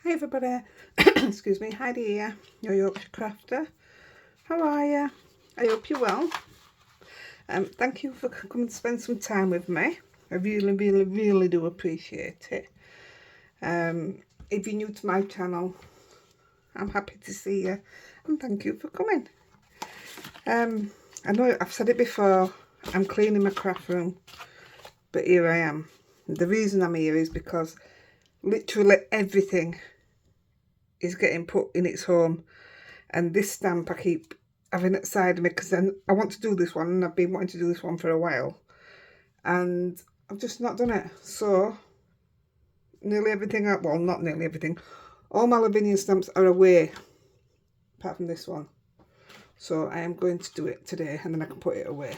Hi everybody, excuse me, Heidi here, your Yorkshire crafter. How are you? I hope you're well. Thank you for coming to spend some time with me. I really do appreciate it. If you're new to my channel, I'm happy to see you and thank you for coming. I know I've said it before, I'm cleaning my craft room, but here I am. The reason I'm here is because literally everything is getting put in its home, and this stamp I keep having it side of me because then I want to do this one, and I've been wanting to do this one for a while and I've just not done it. So nearly everything, well, not nearly everything, all my Lavinia stamps are away apart from this one, so I am going to do it today and then I can put it away.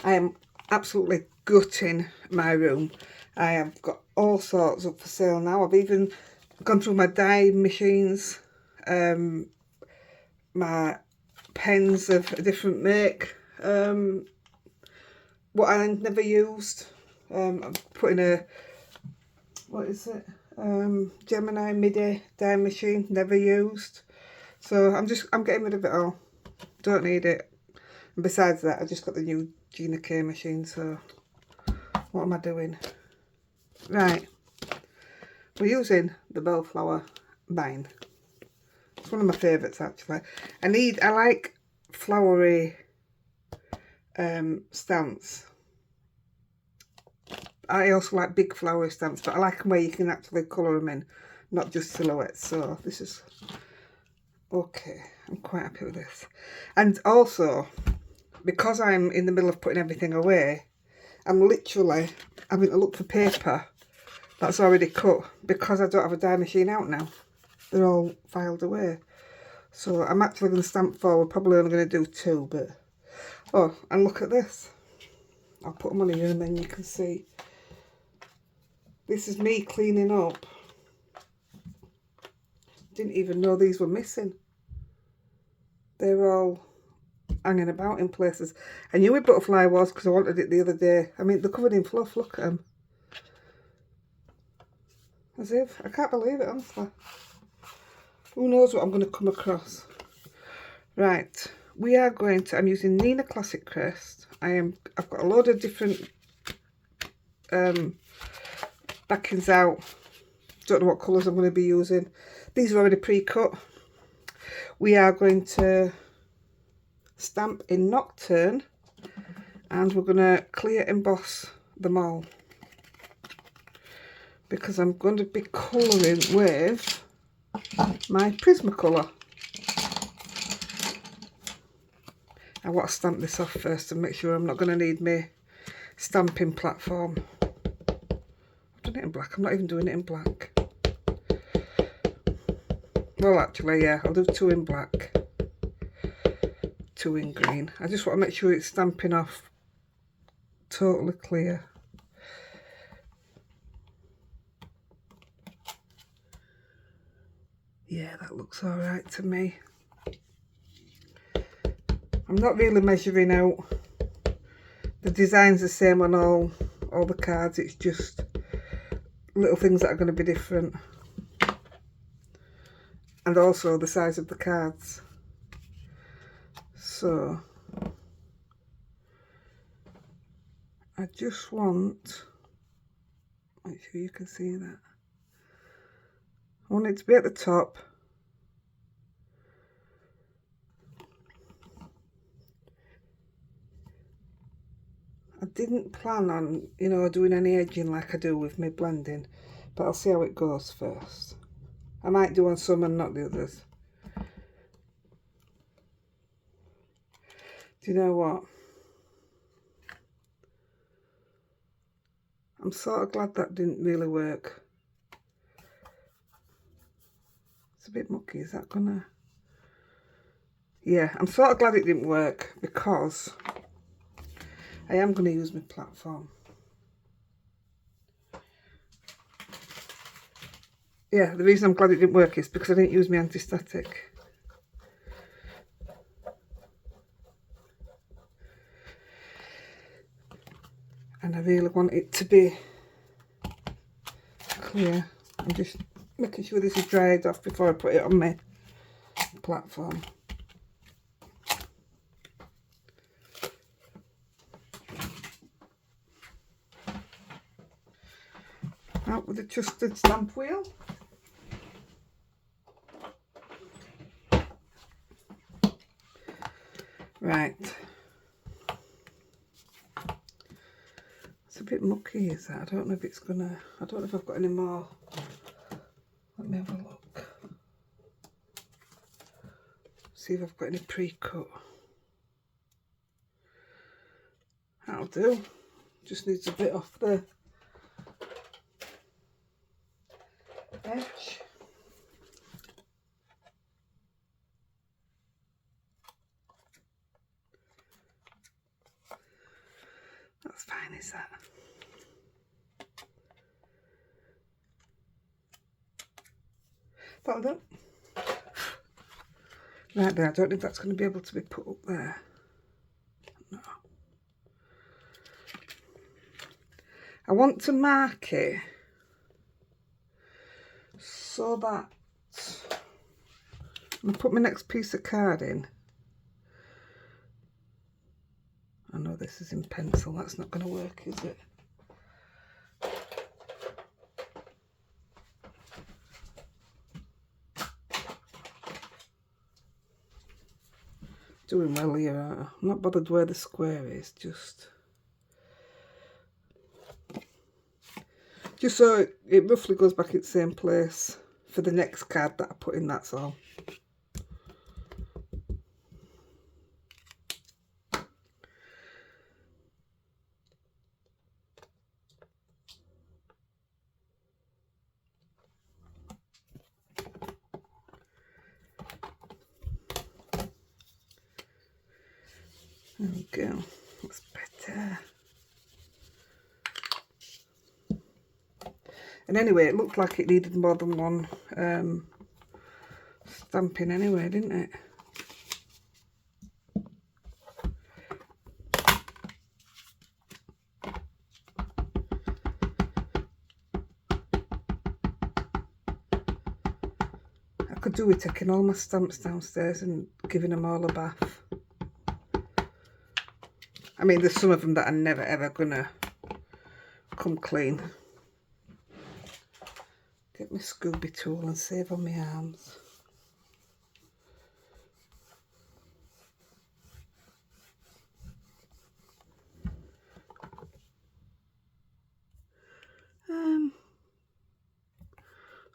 I am absolutely gutting my room. I have got all sorts up for sale now. I've even gone through my die machines, my pens of a different make, what I never used. I'm putting a, what is it, Gemini MIDI die machine, never used. So I'm getting rid of it all, don't need it. And besides that, I just got the new Gina K machine, so what am I doing? Right, we're using the Bellflower Mine. It's one of my favourites actually. I like flowery stamps. I also like big flowery stamps, but I like them where you can actually colour them in, not just silhouettes. So this is okay. I'm quite happy with this. And also, because I'm in the middle of putting everything away, I'm literally having to look for paper that's already cut because I don't have a die machine out now. They're all filed away. So I'm actually going to stamp forward, probably only going to do 2, but... Oh, and look at this. I'll put them on here and then you can see. This is me cleaning up. Didn't even know these were missing. They're all hanging about in places. I knew where butterfly was because I wanted it the other day. I mean, they're covered in fluff, look at them. As if, I can't believe it, honestly. Who knows what I'm going to come across. Right, we are going to, I'm using Nina Classic Crest. I've got a load of different backings out. Don't know what colours I'm going to be using. These are already pre-cut. We are going to stamp in Nocturne and we're going to clear emboss them all because I'm going to be colouring with my Prismacolor. I want to stamp this off first and make sure I'm not going to need my stamping platform. I've done it in black. I'm not even doing it in black. Well, actually, yeah, I'll do 2 in black, 2 in green. I just want to make sure it's stamping off totally clear. Yeah, that looks all right to me. I'm not really measuring out. The design's the same on all the cards. It's just little things that are going to be different. And also the size of the cards. So I just want, make sure you can see that. I want it to be at the top. I didn't plan on, you know, doing any edging like I do with my blending, but I'll see how it goes first. I might do on some and not the others. Do you know what? I'm sort of glad that didn't really work. It's a bit mucky, is that gonna... Yeah, I'm sort of glad it didn't work because I am going to use my platform. Yeah, the reason I'm glad it didn't work is because I didn't use my anti-static. And I really want it to be clear. I'm just making sure this is dried off before I put it on my platform. Out with the trusted stamp wheel. Right. It's a bit mucky, is that? I don't know if it's gonna, I don't know if I've got any more. Let me have a look. See if I've got any pre-cut. That'll do. Just needs a bit off the edge. That's fine, is that? That'll do. Right there, I don't know if that's going to be able to be put up there. No. I want to mark it so that I'm going to put my next piece of card in. I know this is in pencil, that's not going to work, is it? Doing well here, I'm not bothered where the square is, just so it roughly goes back in the same place for the next card that I put in, that's all. There we go, that's better. And anyway, it looked like it needed more than one stamping anyway, didn't it? I could do with taking all my stamps downstairs and giving them all a bath. I mean, there's some of them that are never ever gonna come clean. Get my Scooby tool and save on my arms.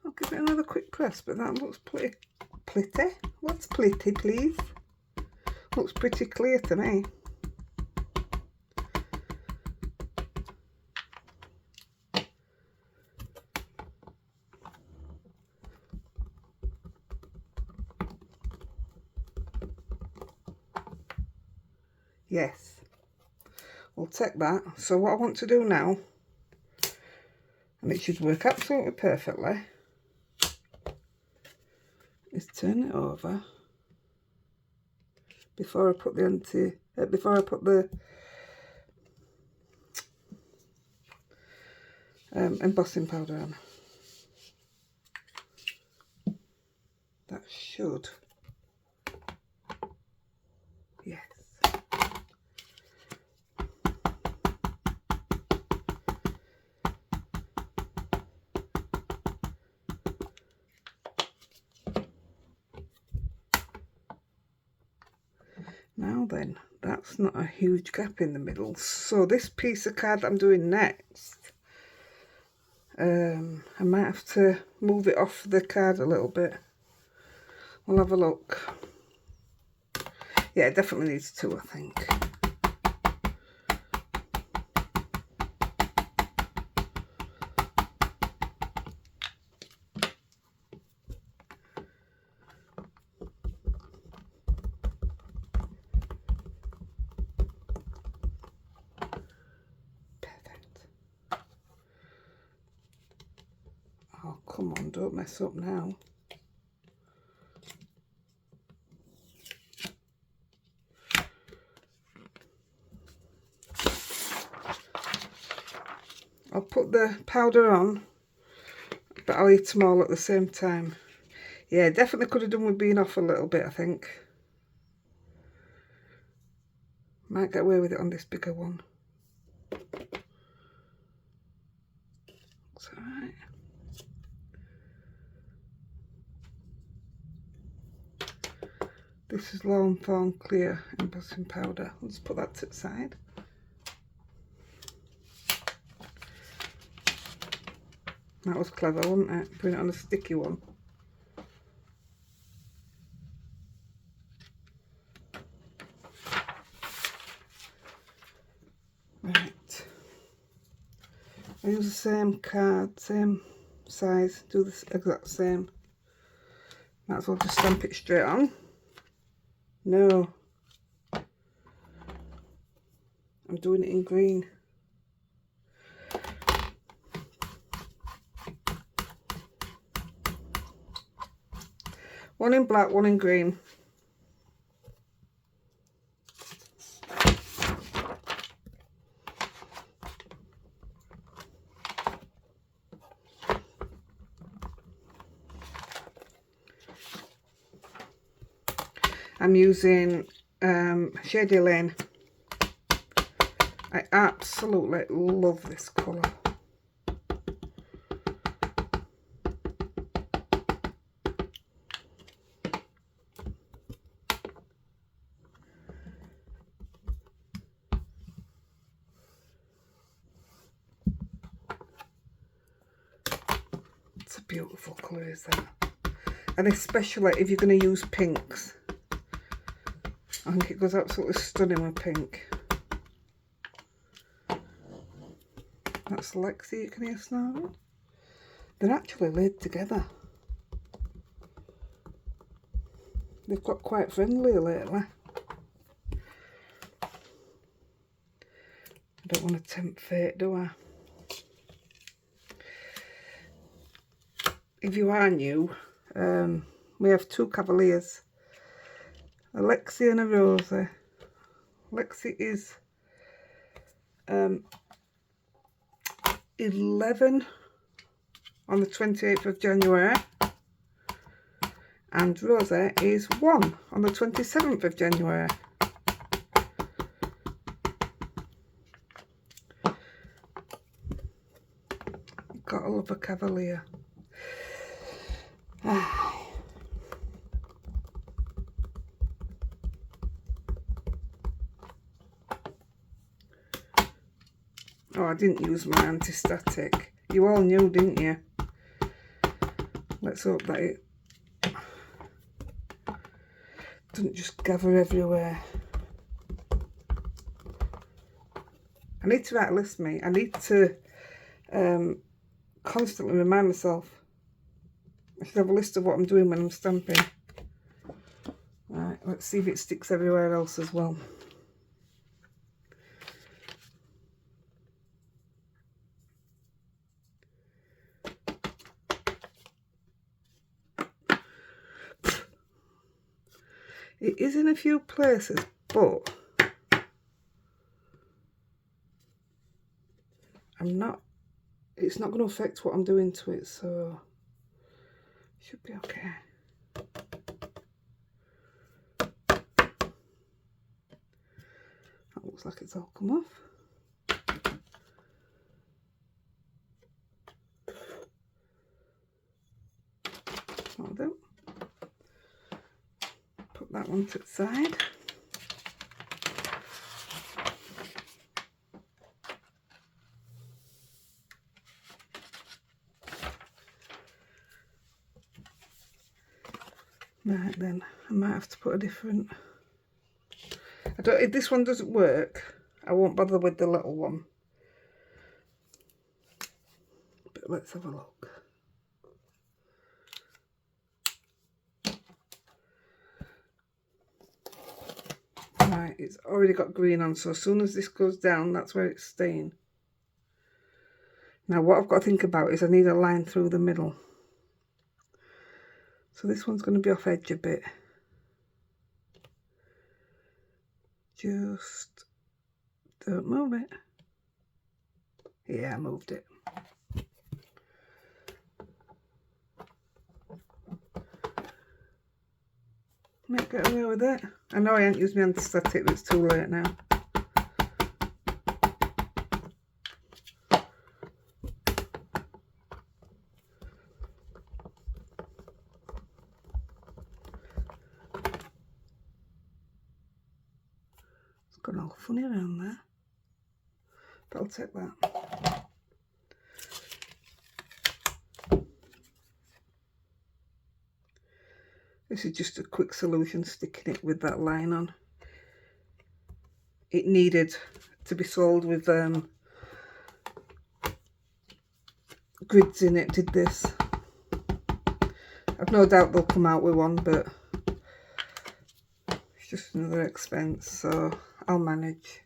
I'll give it another quick press, but that looks pretty. What's pretty, please? Looks pretty clear to me. Yes, we'll take that. So what I want to do now, and it should work absolutely perfectly, is turn it over before I put the embossing powder on. That should, yes. Now then, that's not a huge gap in the middle. So this piece of card that I'm doing next, I might have to move it off the card a little bit. We'll have a look. Yeah, it definitely needs two, I think. Oh, come on, don't mess up now. I'll put the powder on but I'll eat them all at the same time. Yeah, definitely could have done with being off a little bit, I think. Might get away with it on this bigger one. It's alright. This is Lawn Clear embossing powder. Let's put that to the side. That was clever, wasn't it? Putting it on a sticky one. Right. I use the same card, same size, do the exact same. Might as well just stamp it straight on. No. I'm doing it in green. One in black, one in green. I'm using Heidi-The. I absolutely love this colour. It's a beautiful colour, is that? And especially if you're going to use pinks. I think it goes absolutely stunning with pink. That's Lexi, you can hear snoring. They're actually laid together. They've got quite friendly lately. I don't want to tempt fate, do I? If you are new, we have two Cavaliers. A Lexi and a Rosie. Lexi is 11 on the 28th of January and Rosie is 1 on the 27th of January. Gotta love a Cavalier. Oh, I didn't use my anti-static. You all knew, didn't you? Let's hope that it doesn't just gather everywhere. I need to write a list, mate. I need to constantly remind myself. I should have a list of what I'm doing when I'm stamping. Right, let's see if it sticks everywhere else as well. It is in a few places, but it's not going to affect what I'm doing to it, so it should be okay. That looks like it's all come off. That'll do. Put that one to the side. Right then, I might have to put a different... if this one doesn't work, I won't bother with the little one. But let's have a look. Right, it's already got green on, so as soon as this goes down, that's where it's staying. Now what I've got to think about is I need a line through the middle. So this one's going to be off edge a bit. Just don't move it. Yeah, I moved it. Might get away with it. I know I haven't used my antistatic, but it's too late now. It's gone all funny around there. But I'll take that. This is just a quick solution, sticking it with that line on. It needed to be sold with grids in it, did this. I've no doubt they'll come out with one, but it's just another expense, so I'll manage.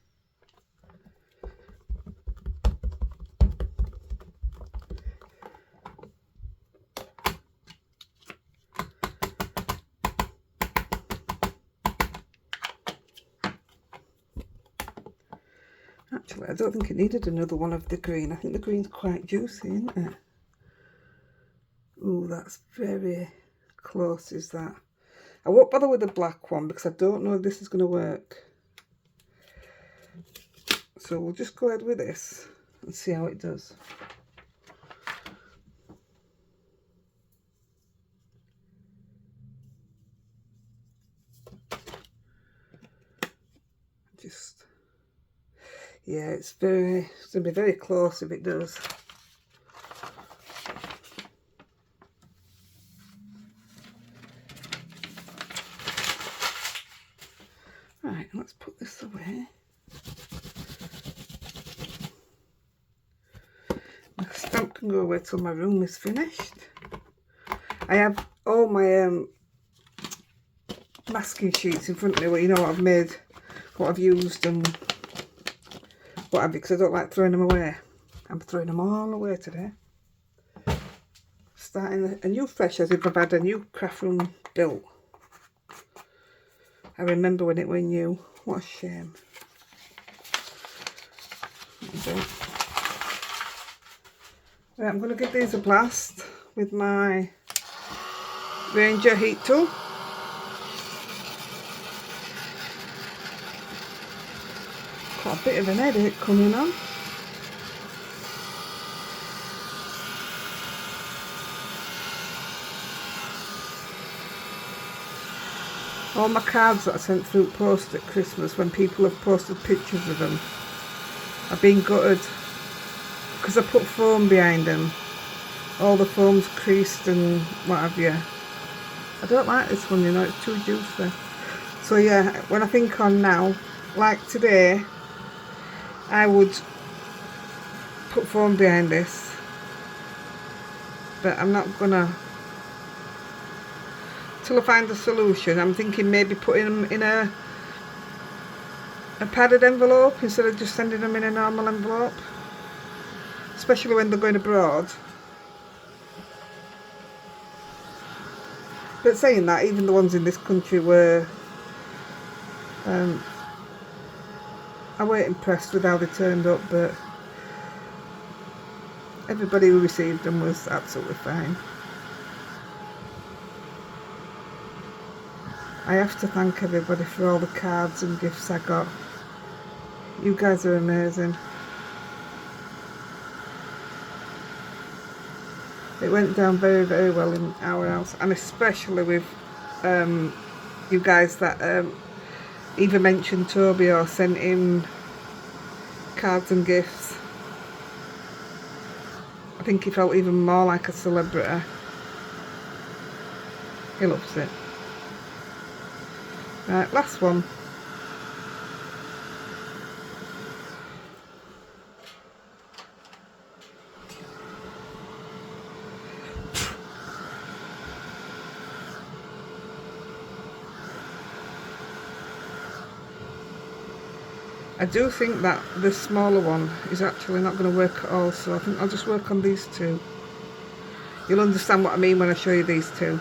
Actually, I don't think it needed another one of the green. I think the green's quite juicy, isn't it? Oh, that's very close, is that? I won't bother with the black one because I don't know if this is going to work. So we'll just go ahead with this and see how it does. Just, yeah, it's going to be very close if it does. Right, let's put this away. My stamp can go away till my room is finished. I have all my masking sheets in front of me where you know what I've made, what I've used and what have you, because I don't like throwing them away. I'm throwing them all away today. Starting a new fresh as if I've had a new craft room built. I remember when it was new. What a shame. Right, I'm going to give these a blast with my Ranger heat tool. Got a bit of an headache coming on. All my cards that I sent through post at Christmas, when people have posted pictures of them, I've been gutted because I put foam behind them. All the foam's creased and what have you. I don't like this one, you know, it's too juicy. So yeah, when I think on now, like today, I would put foam behind this, but I'm not gonna till I find a solution. I'm thinking maybe putting them in a padded envelope instead of just sending them in a normal envelope, especially when they're going abroad. But saying that, even the ones in this country were I weren't impressed with how they turned up, but everybody who received them was absolutely fine. I have to thank everybody for all the cards and gifts I got. You guys are amazing. It went down very, very well in our house, and especially with you guys that either mentioned Toby or sent him cards and gifts. I think he felt even more like a celebrity. He loves it. Right, last one. I do think that the smaller one is actually not going to work at all, so I think I'll just work on these two. You'll understand what I mean when I show you these two.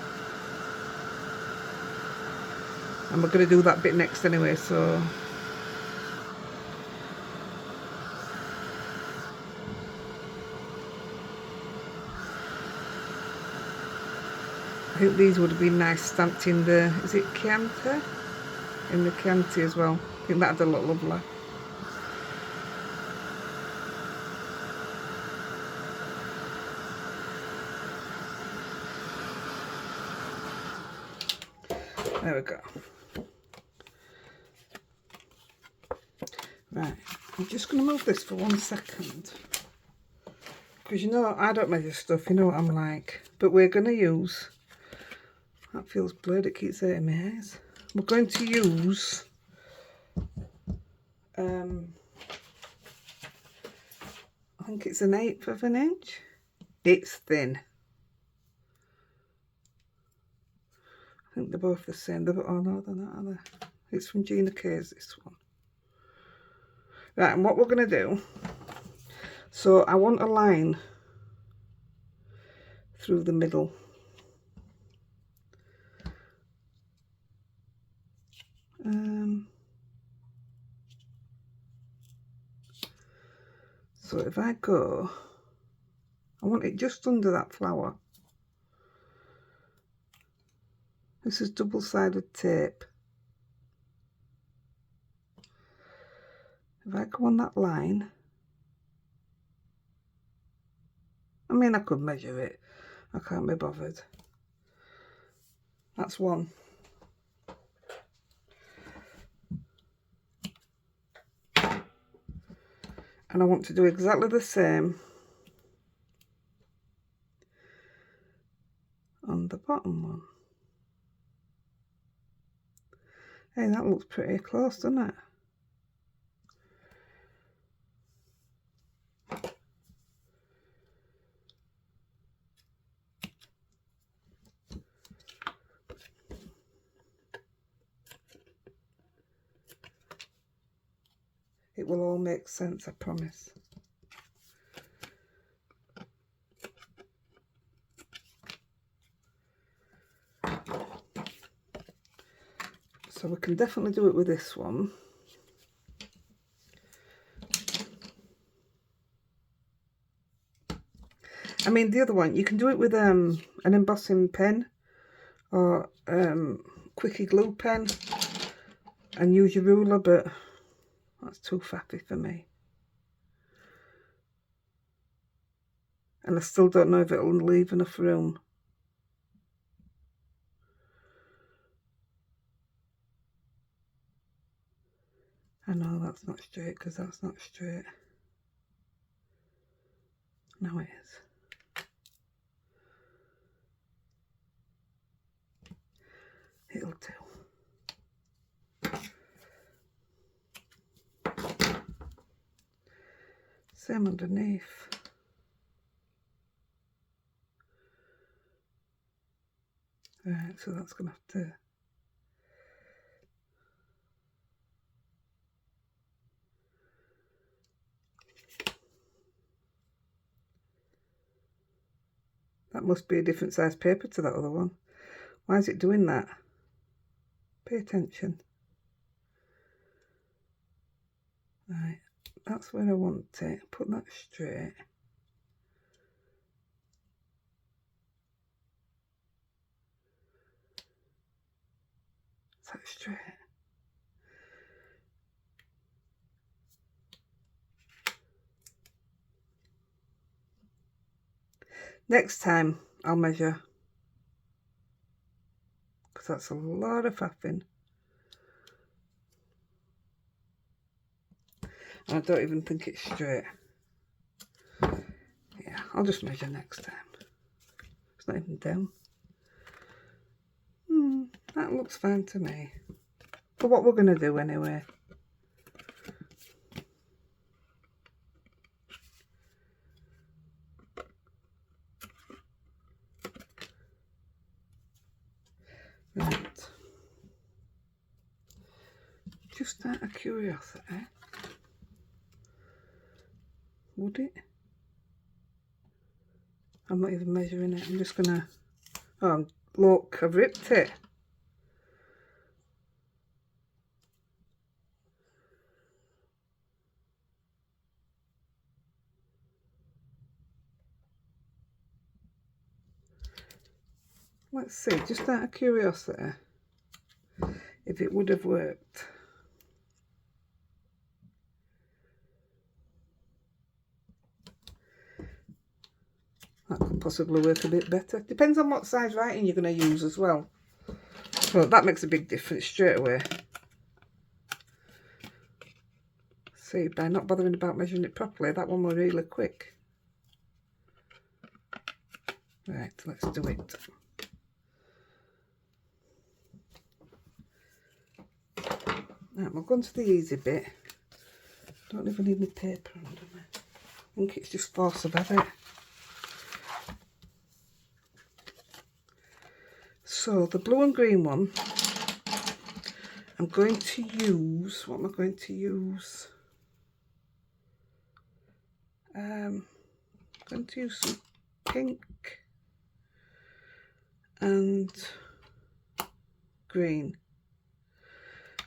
And we're going to do that bit next anyway, so... I think these would have been nice stamped in the, is it Chianti? In the Chianti as well. I think that'd look lovely. There we go. Right, I'm just going to move this for 1 second. Because you know, I don't measure stuff, you know what I'm like. But we're going to use, that feels blurred, it keeps hurting my eyes. We're going to use, I think it's 1/8 of an inch. It's thin. I think they're both the same. Oh no, they're not, are they? It's from Gina K's, this one. Right, and what we're going to do, so I want a line through the middle. So if I go, I want it just under that flower. This is double-sided tape. If I go on that line, I mean, I could measure it. I can't be bothered. That's one. And I want to do exactly the same on the bottom one. Hey, that looks pretty close, doesn't it? It will all make sense, I promise. So we can definitely do it with this one. I mean, the other one, you can do it with an embossing pen or quickie glue pen and use your ruler, but that's too faffy for me. And I still don't know if it'll leave enough room. I know that's not straight because that's not straight. Now it is. It'll do. Same underneath. Right, so that's going to have to... That must be a different size paper to that other one. Why is it doing that? Pay attention. Right, that's where I want it. Put that straight. Is that straight? Next time I'll measure, because that's a lot of faffing. And I don't even think it's straight. Yeah, I'll just measure next time. It's not even down. That looks fine to me. For what we're going to do anyway. Right. Just out of curiosity, would it? I'm not even measuring it. I'm just going to... Oh, look, I've ripped it. Let's see, just out of curiosity, if it would have worked. That could possibly work a bit better. Depends on what size writing you're going to use as well. So that makes a big difference straight away. See, by not bothering about measuring it properly, that one was really quick. Right, let's do it. Right, we'll go on to the easy bit. Don't even need my paper under me. I think it's just force of habit. So the blue and green one, I'm going to use, what am I going to use? I'm going to use some pink and green.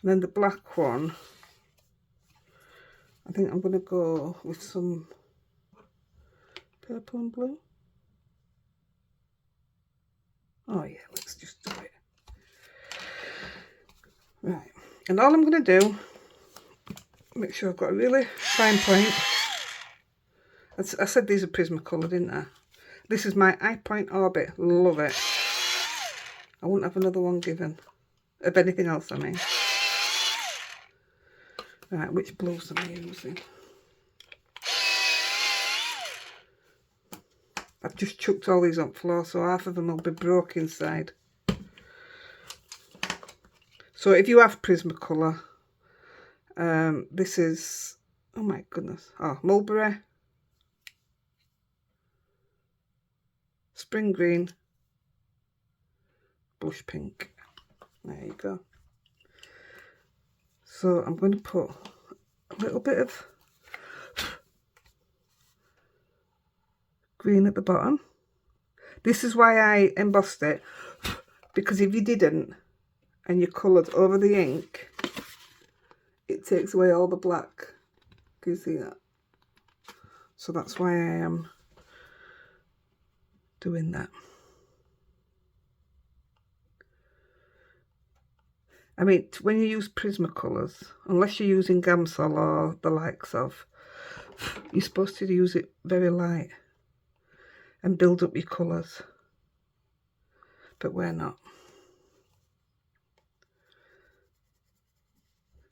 And then the black one, I think I'm going to go with some purple and blue. Oh yeah, let's just do it. Right, and all I'm going to do, make sure I've got a really fine point. I said these are Prismacolor, didn't I? This is my eye point orbit. Love it. I wouldn't have another one given. Of anything else, I mean. Right, which blues am I using? I've just chucked all these on the floor, so half of them will be broke inside. So if you have Prismacolor, this is, oh my goodness, mulberry, spring green, blush pink. There you go. So I'm going to put a little bit of green at the bottom. This is why I embossed it, because if you didn't and you coloured over the ink, it takes away all the black. Can you see that? So that's why I am doing that. I mean, when you use Prismacolors, unless you're using Gamsol or the likes of, you're supposed to use it very light and build up your colours. But we're not.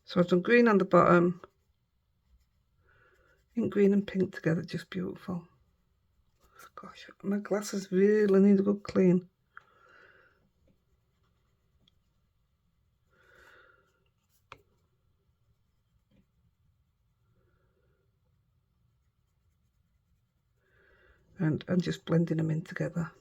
So I've done green on the bottom. I think green and pink together, just beautiful. Gosh, my glasses really need a good clean. And just blending them in together.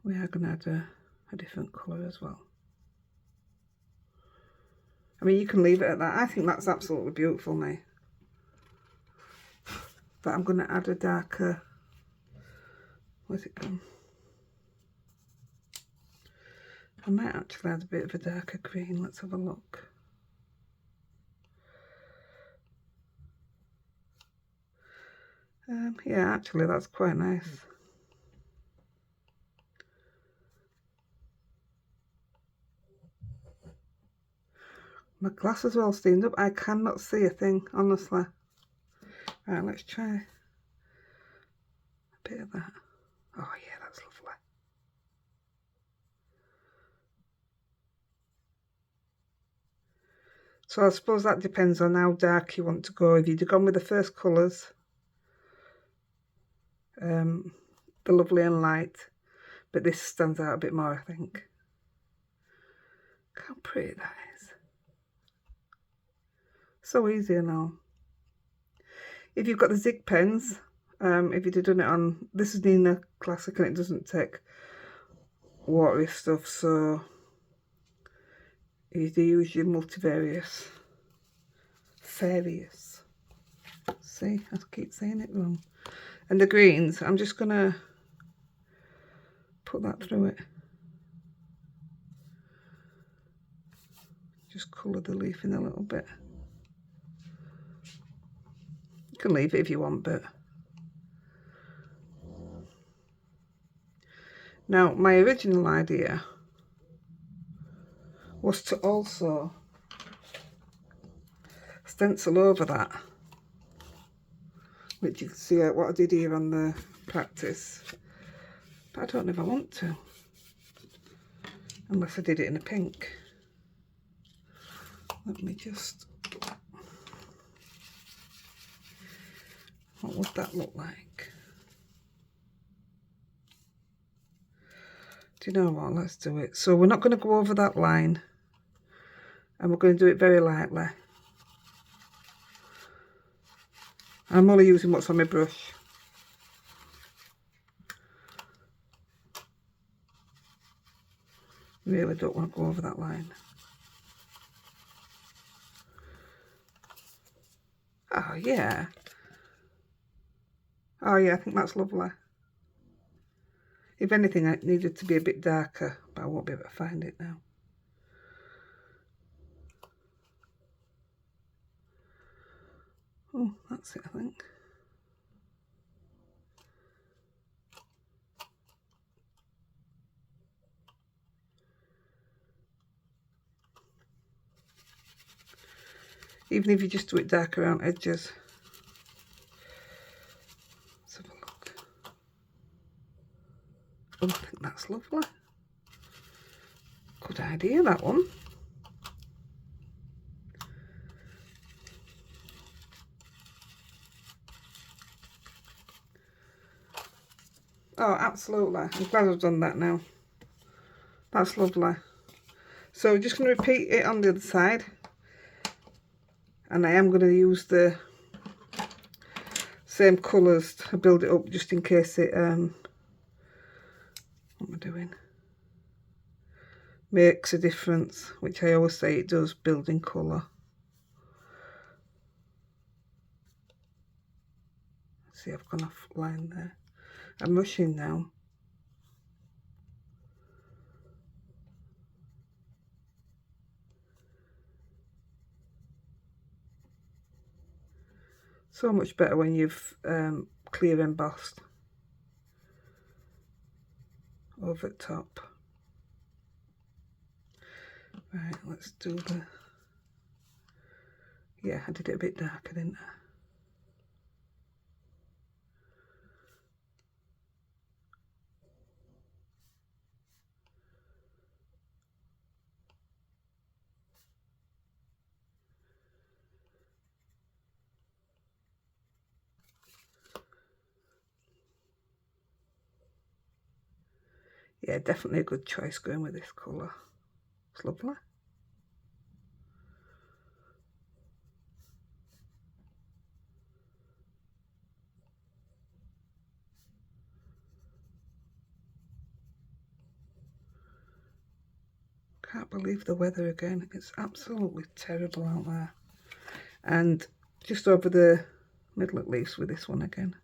We are going to add a different colour as well. I mean, you can leave it at that. I think that's absolutely beautiful, mate. But I'm going to add a darker, where's it gone? I might actually add a bit of a darker green. Let's have a look. Yeah, actually that's quite nice. My glasses are all steamed up. I cannot see a thing, honestly. Right, let's try a bit of that. Oh yeah, that's lovely. So I suppose that depends on how dark you want to go. If you'd gone with the first colours, the lovely and light, but this stands out a bit more, I think. Look how pretty that is. So easy and all. If you've got the Zig pens, if you'd have done it on, this is Nina Classic and it doesn't take watery stuff, so you do use your multivarious. Various. See, I keep saying it wrong. And the greens, I'm just going to put that through it. just colour the leaf in a little bit. You can leave it if you want, but... Now, my original idea was to also stencil over that, which you can see what I did here on the practice, but I don't know if I want to, unless I did it in a pink. Let me just, what would that look like? Do you know what, let's do it. So we're not going to go over that line, and we're going to do it very lightly. I'm only using what's on my brush. Really don't want to go over that line. Oh yeah. Oh yeah, I think that's lovely. If anything, it needed to be a bit darker, but I won't be able to find it now. Oh, that's it, I think. Even if you just do it darker around edges. Let's have a look. Oh, I think that's lovely. Good idea, that one. Oh, absolutely. I'm glad I've done that now. That's lovely. So we're just going to repeat it on the other side. And I am going to use the same colours to build it up, just in case it, what am I doing? Makes a difference, which I always say it does, building colour. See, I've gone off line there. I'm rushing now. So much better when you've clear embossed over the top. Right, let's do the... Yeah, I did it a bit darker, didn't I? Yeah, definitely a good choice going with this colour. It's lovely. Can't believe the weather again. It's absolutely terrible out there. And just over the middle at least with this one again.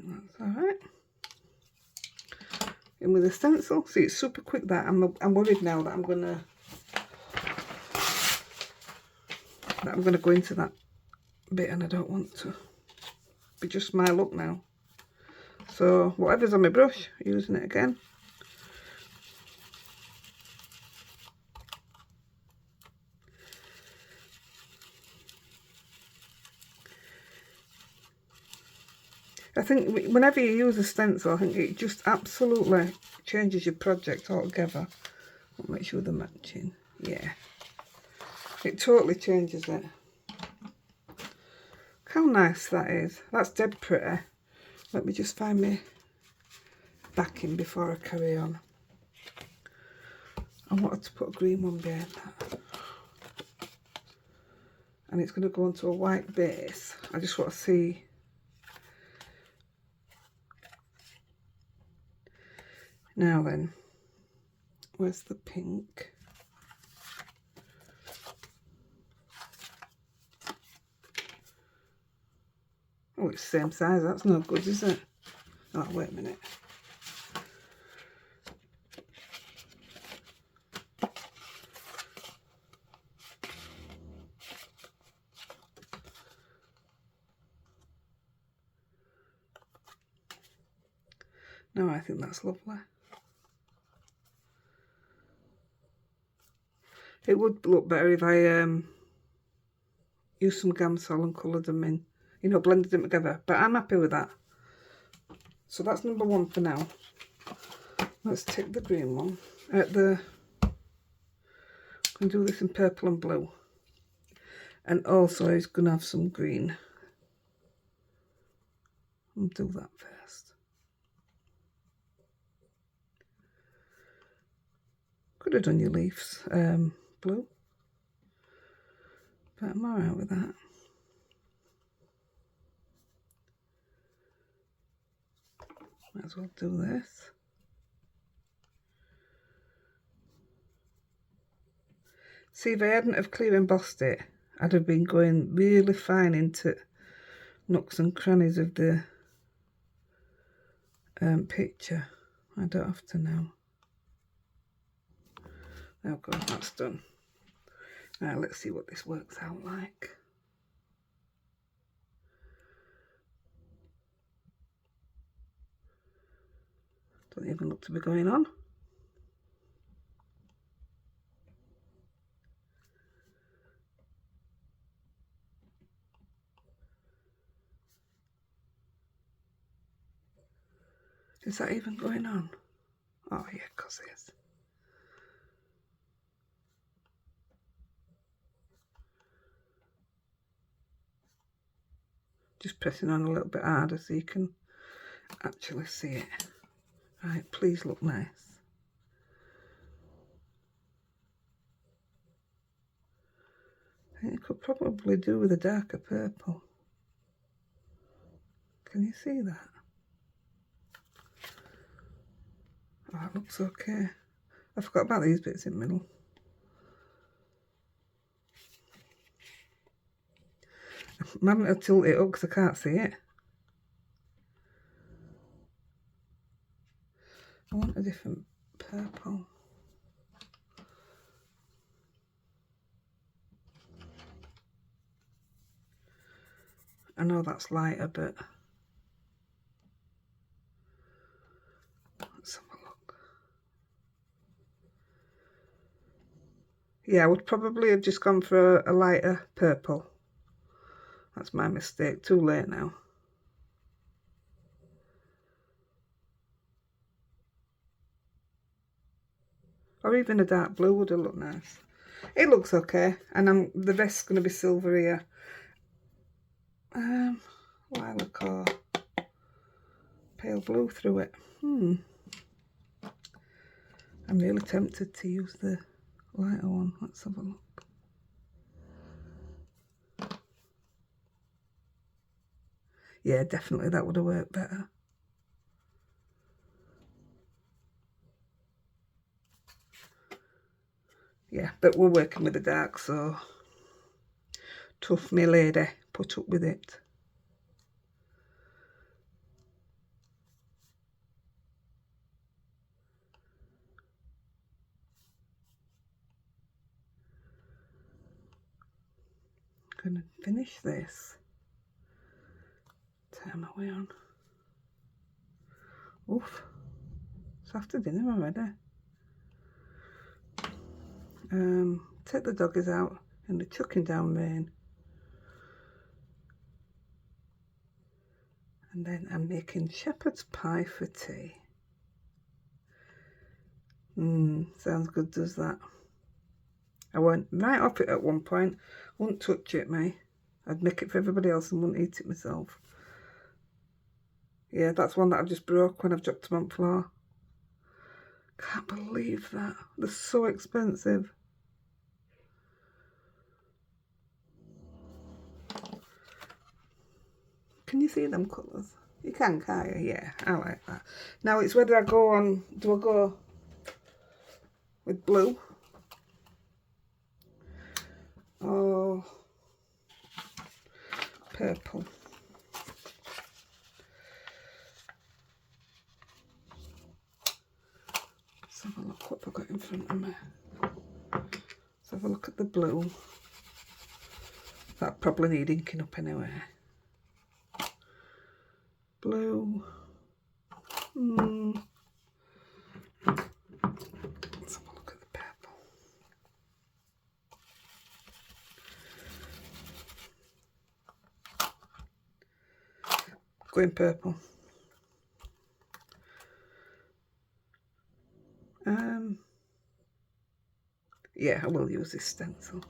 And that's alright. In with the stencil. See, it's super quick that. I'm worried now that I'm gonna go into that bit, and I don't want to. Be just my look now. So whatever's on my brush, using it again. I think whenever you use a stencil, I think it just absolutely changes your project altogether. I'll make sure they're matching. Yeah, it totally changes it. Look how nice that is. That's dead pretty. Let me just find my backing before I carry on. I wanted to put a green one behind that. And it's going to go onto a white base. I just want to see. Now then, where's the pink? Oh, it's the same size. That's no good, is it? Oh, wait a minute. No, I think that's lovely. It would look better if I used some Gamsol and coloured them in, you know, blended them together. But I'm happy with that. So that's number 1 for now. Let's take the green one. I'm going to do this in purple and blue. And also it's going to have some green. I'll do that first. Could have done your leaves blue. But I'm alright with that. Might as well do this. See, if I hadn't have clear embossed it, I'd have been going really fine into nooks and crannies of the picture. I don't have to now. Oh God, that's done. Now let's see what this works out like. Doesn't even look to be going on. Is that even going on? Oh yeah, of course it is. Just pressing on a little bit harder so you can actually see it. Right, please look nice. I think you could probably do with a darker purple. Can you see that? Oh, that looks okay. I forgot about these bits in the middle. I'm having to tilt it up because I can't see it. I want a different purple. I know that's lighter, but let's have a look. Yeah, I would probably have just gone for a lighter purple. That's my mistake. Too late now. Or even a dark blue would have looked nice. It looks okay, and the rest's going to be silver here. Lilac or pale blue through it. I'm really tempted to use the lighter one. Let's have a look. Yeah, definitely that would have worked better. Yeah, but we're working with the dark, so tough, me lady, put up with it. I'm going to finish this. Time are we on? Oof, it's after dinner already. Take the doggies out and they're chucking down rain. And then I'm making shepherd's pie for tea. Sounds good, does that? I went right off it at one point. Wouldn't touch it, mate. I'd make it for everybody else and wouldn't eat it myself. Yeah, that's one that I've just broke when I've dropped them on the floor. Can't believe that. They're so expensive. Can you see them colours? You can, can't you? Yeah, I like that. Now it's whether I go on, do I go with blue? Or purple? blue. That probably need inking up anyway. Blue. Let's have a look at the purple. Going purple. Yeah, I will use this stencil.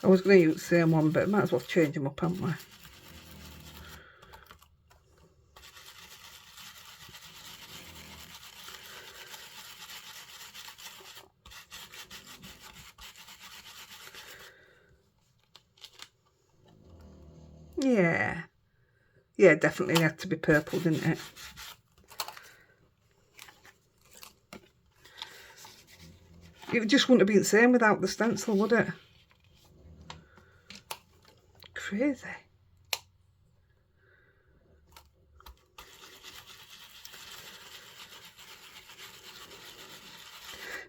I was going to use the same one, but I might as well change them up, haven't we? Yeah. Yeah, definitely had to be purple, didn't it? It just wouldn't have been the same without the stencil, would it? Crazy.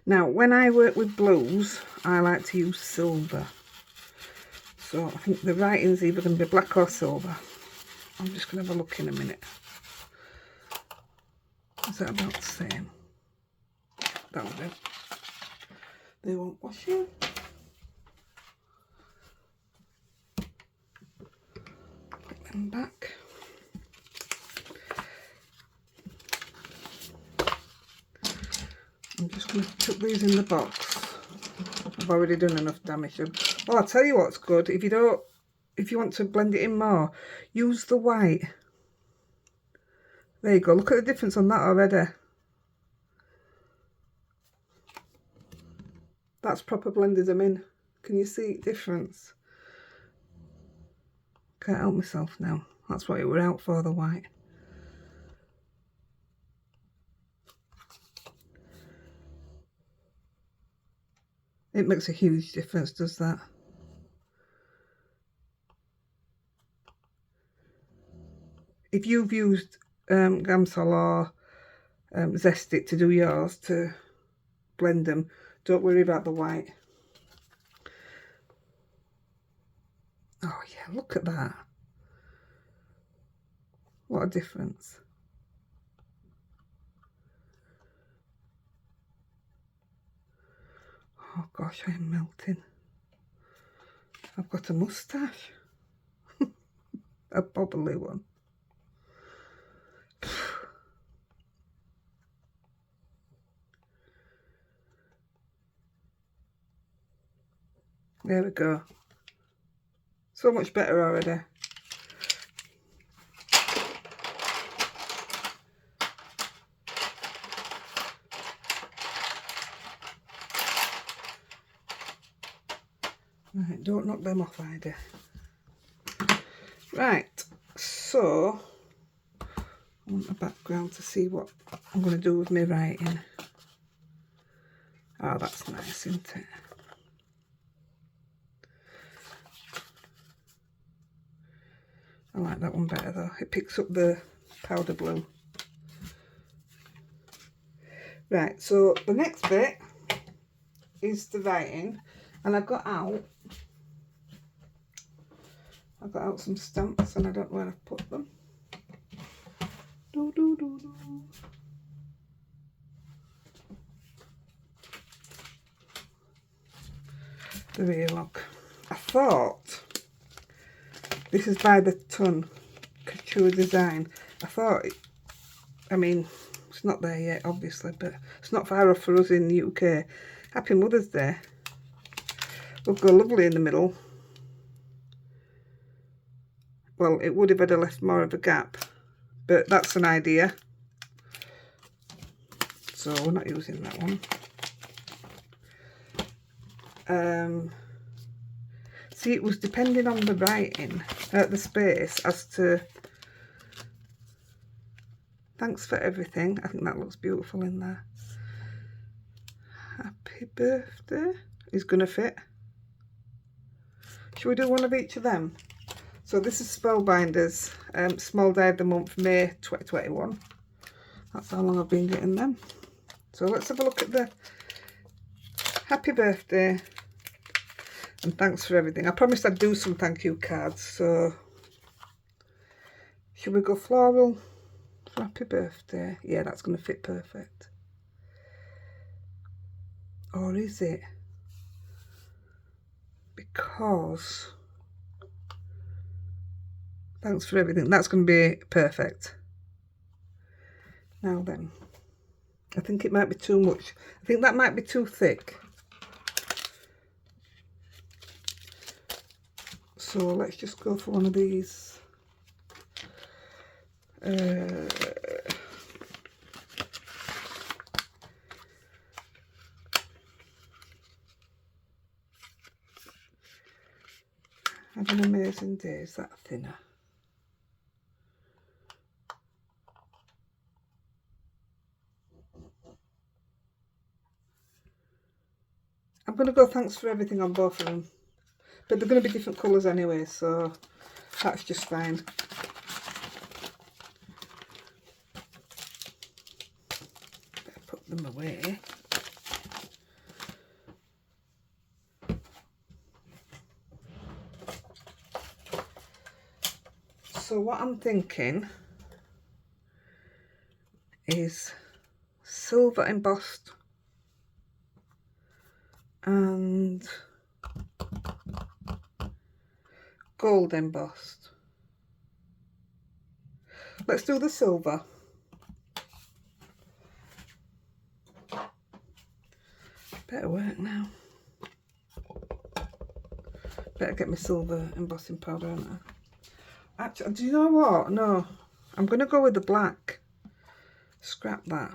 Now, when I work with blues, I like to use silver. So I think the writing's either going to be black or silver. I'm just going to have a look in a minute. Is that about the same? That'll do. They won't wash you. Put them back. I'm just going to chuck these in the box. I've already done enough damage. Oh, I'll tell you what's good. If you want to blend it in more, use the white. There you go. Look at the difference on that already. That's proper blended them in. Can you see the difference? Can't help myself now. That's what it were out for, the white. It makes a huge difference, does that? If you've used Gamsol or Zest It to do yours, to blend them, don't worry about the white. Oh yeah, look at that. What a difference. Oh gosh, I am melting. I've got a moustache. A bobbly one. There we go. So much better already. Right, don't knock them off, Heidi. Right, so I want a background to see what I'm going to do with my writing. Oh, that's nice, isn't it? I like that one better though. It picks up the powder blue. Right, so the next bit is the writing, and I've got out some stamps and I don't know where I've put them. There you look. I thought, this is by the ton, Couture Design. I thought, I mean, it's not there yet obviously, but it's not far off for us in the UK. Happy Mother's Day. Will go lovely in the middle. Well, it would if I'd have left more of a gap, but that's an idea. So we're not using that one. See, it was depending on the writing, the space, as to... Thanks for everything. I think that looks beautiful in there. Happy birthday is going to fit. Should we do one of each of them? So this is Spellbinders, Small Day of the Month, May 2021. That's how long I've been getting them. So let's have a look at the Happy Birthday. And thanks for everything. I promised I'd do some thank you cards, so should we go floral for happy birthday? Yeah, that's going to fit perfect. Or is it? Because thanks for everything. That's going to be perfect. Now then, I think it might be too much. I think that might be too thick. So let's just go for one of these. I Have an amazing day. Is that thinner? I'm going to go thanks for everything on both of them. But they're going to be different colours anyway, so that's just fine. Better put them away. So what I'm thinking is silver embossed and gold embossed. Let's do the silver. Better work now. Better get my silver embossing powder on. Actually, do you know what? No, I'm going to go with the black. Scrap that.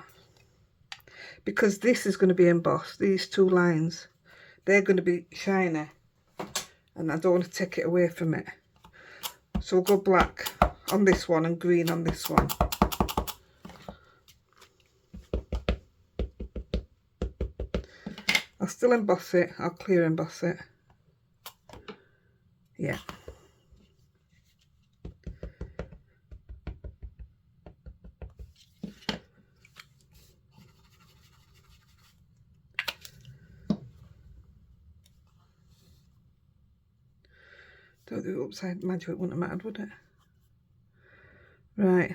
Because this is going to be embossed. These two lines, they're going to be shiny. And I don't want to take it away from it. So we'll go black on this one and green on this one. I'll still emboss it. I'll clear emboss it. Yeah. Don't do it upside. Mind you, it wouldn't have mattered, would it? Right.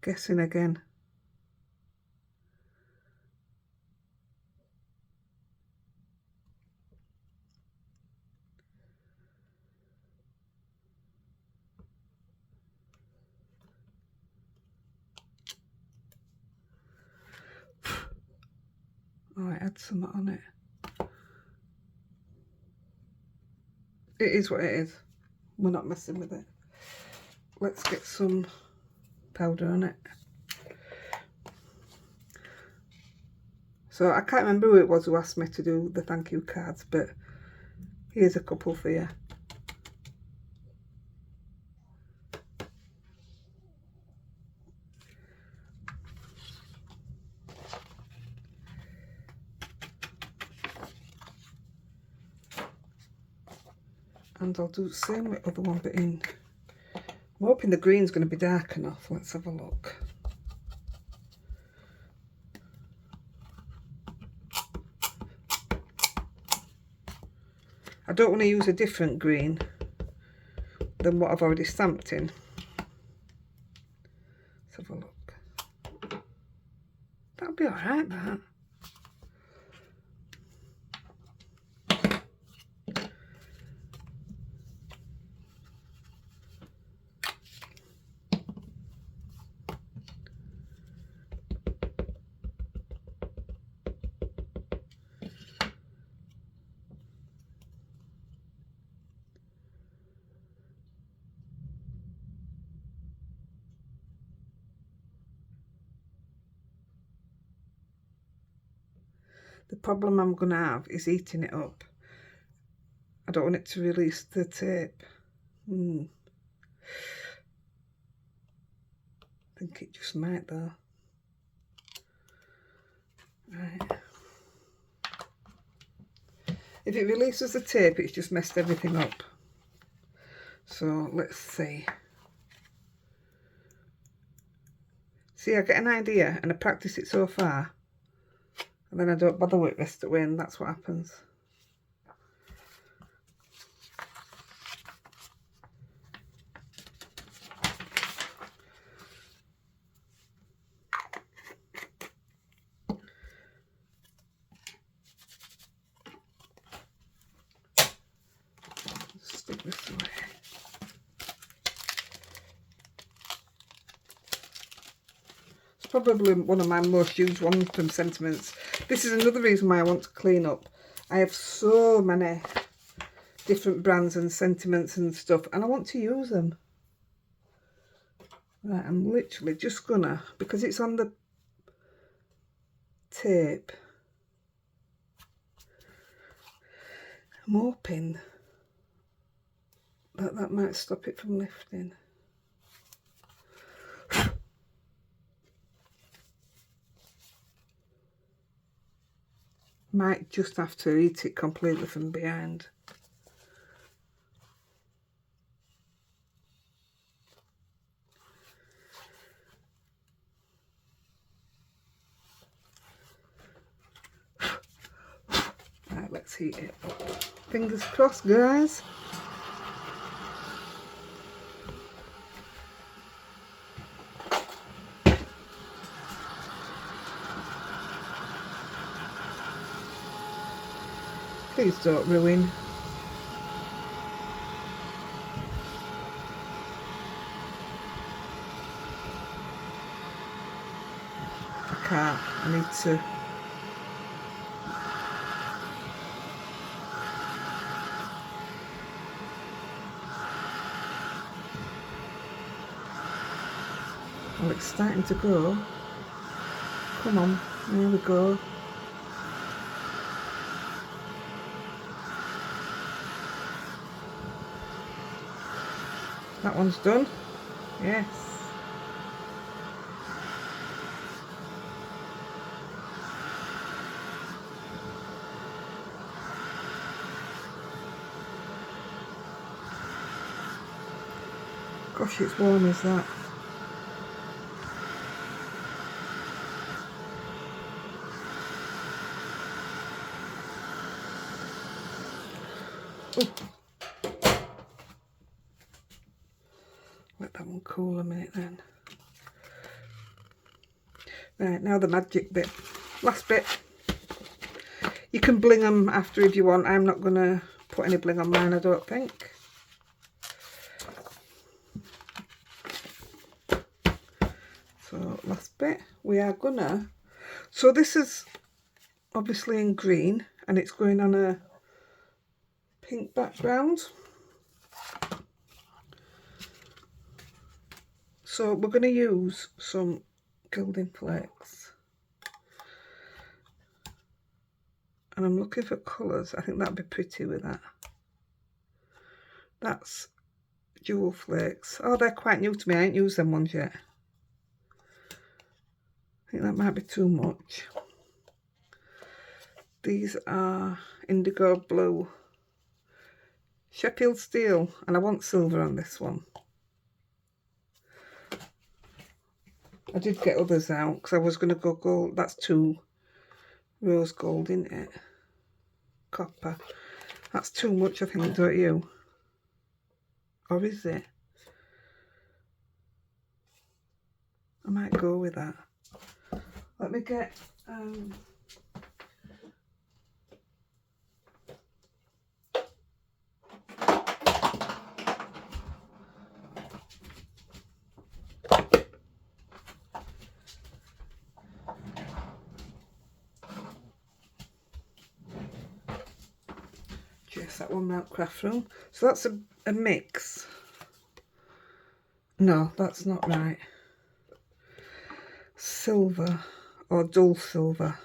Guessing again. Alright, add some on it. It is what it is. We're not messing with it. Let's get some powder on it. So I can't remember who it was who asked me to do the thank you cards, but here's a couple for you. And I'll do the same with the other one, but in... I'm hoping the green's going to be dark enough. Let's have a look. I don't want to use a different green than what I've already stamped in. Let's have a look. That'll be alright, that. The problem I'm going to have is heating it up. I don't want it to release the tape. I think it just might though. Right. If it releases the tape, it's just messed everything up. So let's see. See, I get an idea and I practice it so far. And then I don't bother with it rest of the way, and that's what happens. stick this away. It's probably one of my most used ones from Sentiments. This is another reason why I want to clean up. I have so many different brands and sentiments and stuff, and I want to use them. Right, I'm literally just gonna, because it's on the tape, I'm hoping that that might stop it from lifting. Might just have to eat it completely from behind. Right, let's heat it up. Fingers crossed, guys. Please don't ruin. I can't. I need to. Well, it's starting to go. Come on, there we go. That one's done. Yes. Gosh, it's warm as that. Ooh. Let that one cool a minute then. Right, now the magic bit. Last bit. You can bling them after if you want. I'm not going to put any bling on mine, I don't think. So, last bit. We are gonna... So this is obviously in green and it's going on a pink background. So we're going to use some gilding flakes. And I'm looking for colours. I think that'd be pretty with that. That's jewel flakes. Oh, they're quite new to me. I ain't used them ones yet. I think that might be too much. These are indigo blue. Sheffield steel. And I want silver on this one. I did get others out because I was going to go gold. That's too rose gold, isn't it? Copper. That's too much, I think, don't you? Or is it? I might go with that. Let me get... Yes, that one melt craft room. So that's a mix. No, that's not right. Silver or dull silver.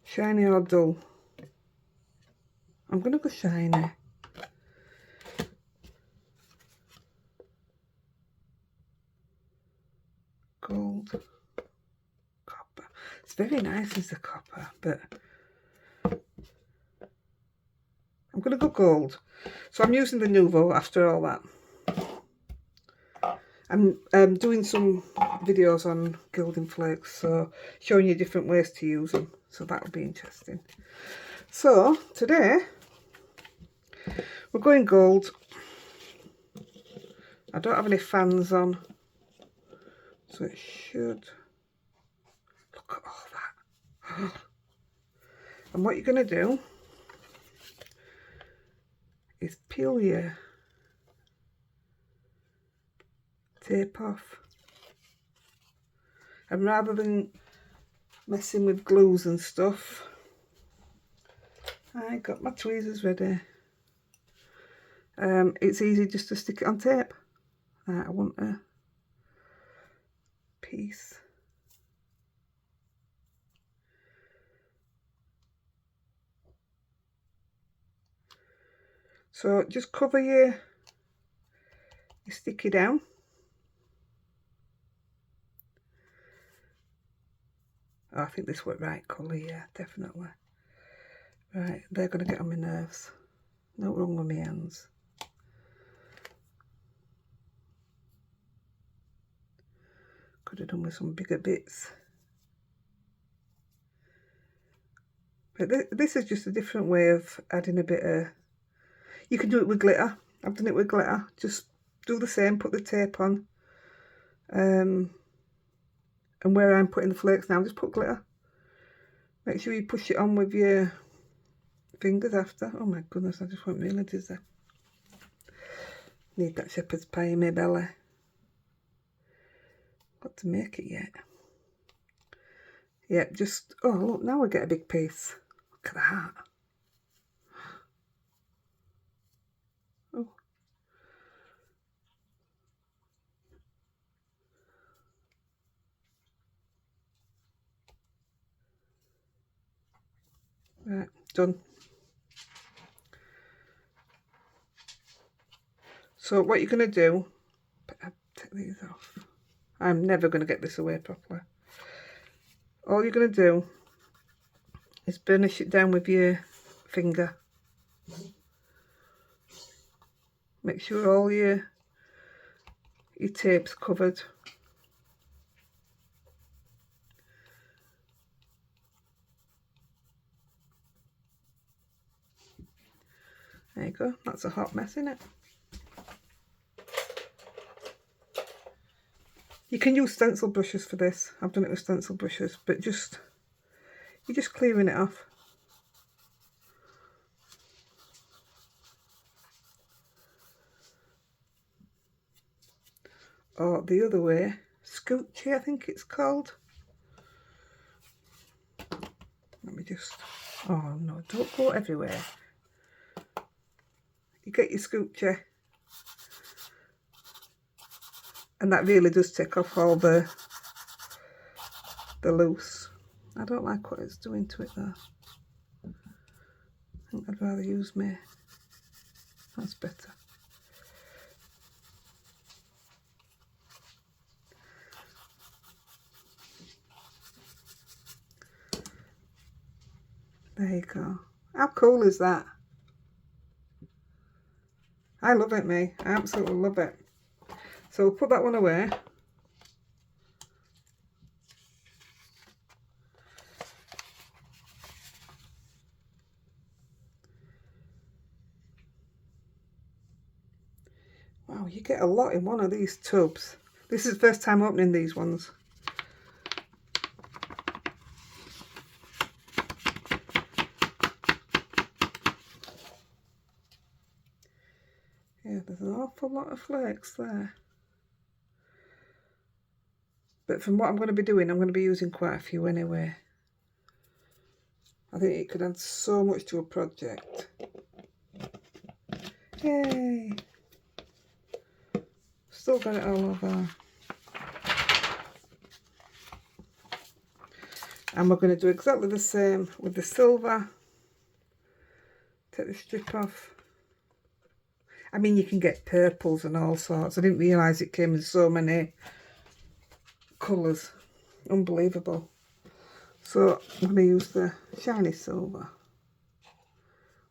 Shiny or dull. I'm going to go shiny. Gold. Copper. It's very nice as the copper, but I'm going to go gold. So I'm using the Nouveau after all that. I'm doing some videos on gilding flakes, so showing you different ways to use them. So that'll be interesting. So today we're going gold. I don't have any fans on, so it should. Look at all that. And what you're going to do is peel your tape off. And rather than messing with glues and stuff, I got my tweezers ready. It's easy just to stick it on tape. I want a piece. So just cover your sticky down. Oh, I think this was right colour, yeah, definitely. Right, they're going to get on my nerves. No wrong with my hands. Could have done with some bigger bits. But this is just a different way of adding a bit of... You can do it with glitter. I've done it with glitter. Just do the same, put the tape on. And where I'm putting the flakes now, just put glitter. Make sure you push it on with your fingers after. Oh my goodness, I just went really dizzy. Need that shepherd's pie in my belly. Got to make it yet. Yep, just... Oh, look, now I get a big piece. Look at that. Oh. Right, done. So what you're going to do... Take these off. I'm never going to get this away properly. All you're going to do is burnish it down with your finger. Make sure all your tape's covered. There you go, that's a hot mess, isn't it? You can use stencil brushes for this. I've done it with stencil brushes, but you're just clearing it off. Or the other way, scoochy I think it's called. Let me just... Oh no, don't go everywhere. You get your scoocher, and that really does take off all the loose. I don't like what it's doing to it though. I think I'd rather use my... That's better. There you go. How cool is that? I love it, me. I absolutely love it. So we'll put that one away. Wow, you get a lot in one of these tubs. This is the first time opening these ones. Yeah, there's an awful lot of flakes there. But from what I'm going to be doing, I'm going to be using quite a few anyway. I think it could add so much to a project. Yay! Still got it all over. And we're going to do exactly the same with the silver. Take the strip off. I mean, you can get purples and all sorts. I didn't realise it came in so many colours. Unbelievable. So I'm going to use the shiny silver.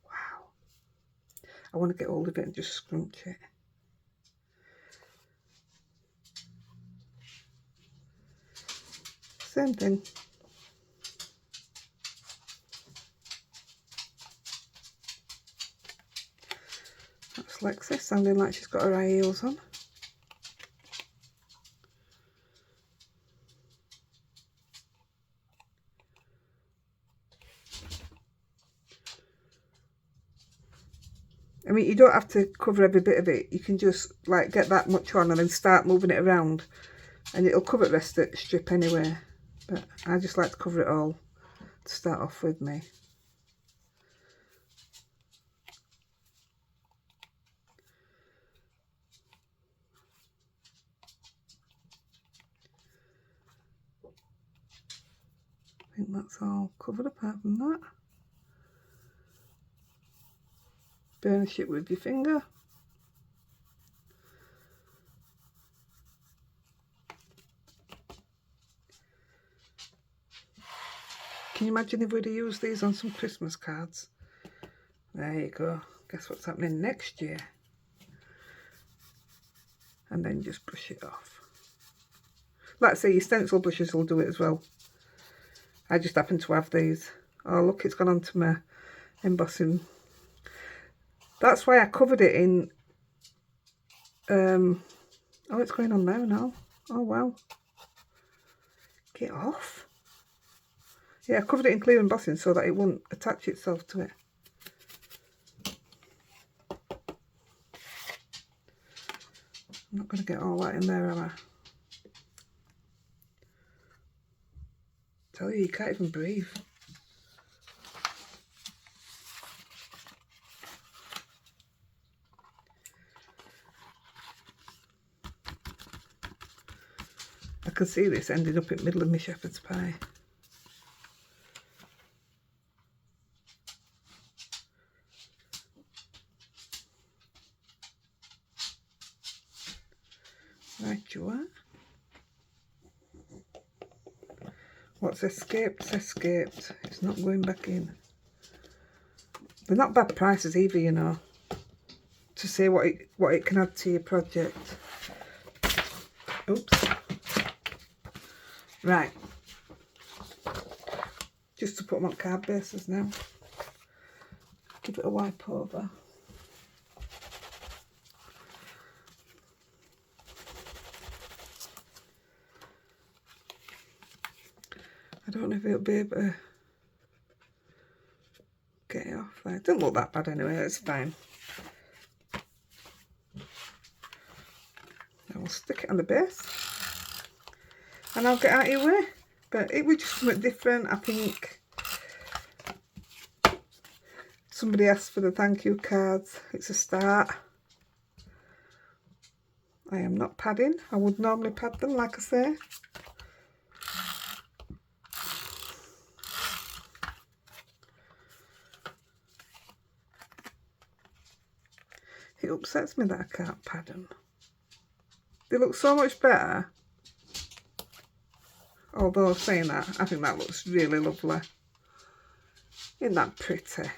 Wow. I want to get hold of it and just scrunch it. Same thing. That's Lexi sounding like she's got her high heels on. mean, you don't have to cover every bit of it. You can just like get that much on and then start moving it around, and it'll cover the rest of the strip anyway. But I just like to cover it all to start off with me. I think that's all covered apart from that. Burnish it with your finger. Can you imagine if we'd have used these on some Christmas cards? There you go. Guess what's happening next year? And then just brush it off. Like I say, your stencil brushes will do it as well. I just happen to have these. Oh look, it's gone onto my embossing. That's why I covered it in... oh, it's going on now now. Oh wow. Get off. Yeah, I covered it in clear embossing so that it wouldn't attach itself to it. I'm not going to get all that in there, am I? Tell you can't even breathe. I can see this ended up in the middle of my shepherd's pie. Right, you are. What's escaped? It's escaped. It's not going back in. They're not bad prices either, you know, to say what it can add to your project. Oops. Right. Just to put them on card bases now. Give it a wipe over. I don't know if it'll be able to get it off there. It doesn't look that bad anyway, it's fine. Now we'll stick it on the base and I'll get out of your way. But it was just something different. I think somebody asked for the thank you cards. It's a start. I am not padding. I would normally pad them, like I say. It upsets me that I can't pad them. They look so much better. Although saying that, I think that looks really lovely. Isn't that pretty?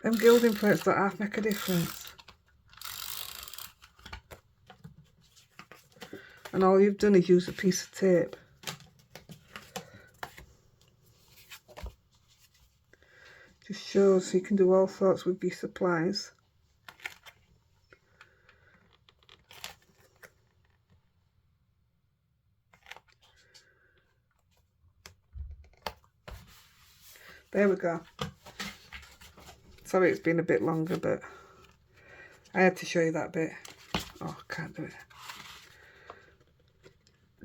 Them gilding plates don't half make a difference. And all you've done is use a piece of tape. Just shows you can do all sorts with your supplies. There we go. Sorry it's been a bit longer, but I had to show you that bit. Oh, I can't do it.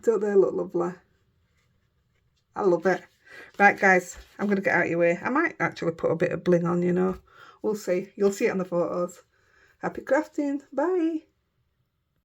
Don't they look lovely? I love it. Right, guys, I'm going to get out of your way. I might actually put a bit of bling on, you know. We'll see. You'll see it on the photos. Happy crafting. Bye.